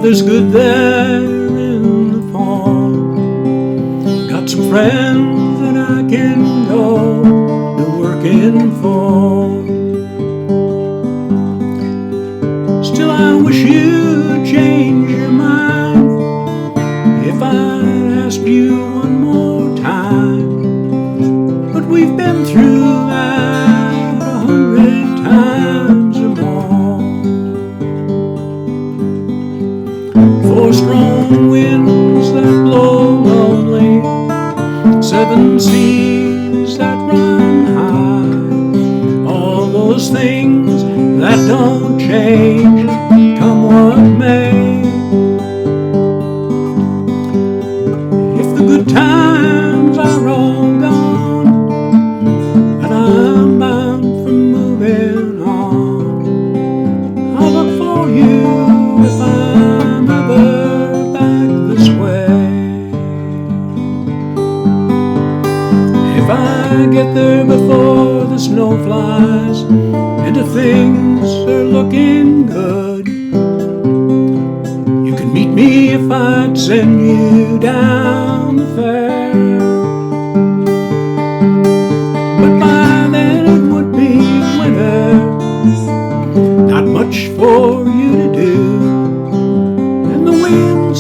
there's good there in the fall. Got some friends that I can go to working for. Still I wish you'd change your mind if I asked you one more time. But we've been through that 100 times or more. 4 strong winds that blow lonely, 7 seas that run high, all those things that don't change, come what may. If the good times are all gone and I'm bound for moving on, I'll look for you if I'm ever back this way. If I get there before the snow flies and if things are looking good, you can meet me if I'd send you down the fair. But by then it would be winter, not much for you to do, and the winds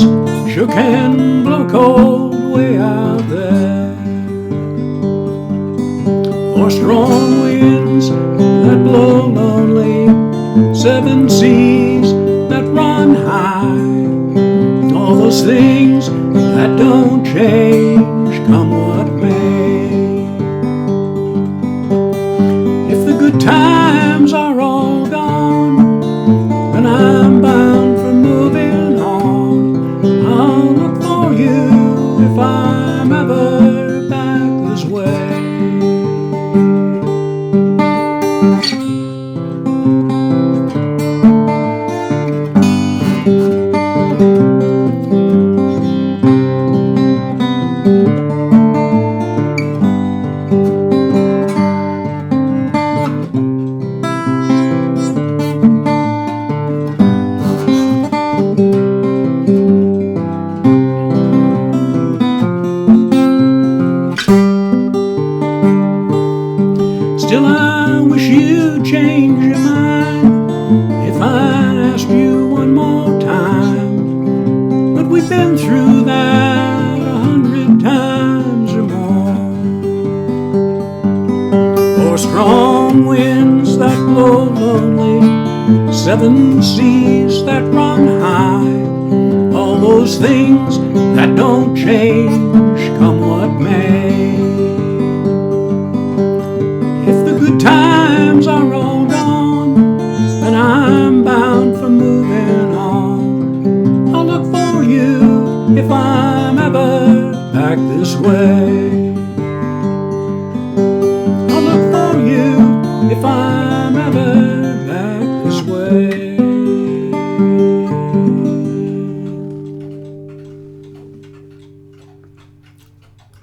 sure can blow cold way out there. 4 strong winds that blow lonely, 7 seas that run high, all those things that don't change, come what may. If the good times are all gone and I'm bound for moving on, I'll look for you if I'm ever back this way. Still I wish you'd change your mind if I asked you one more time. But we've been through that 100 times or more. 4 strong winds that blow lonely, 7 seas that run high, all those things that don't change, come what may. If the good times are all gone and I'm bound for moving on, I'll look for you if I'm ever back this way.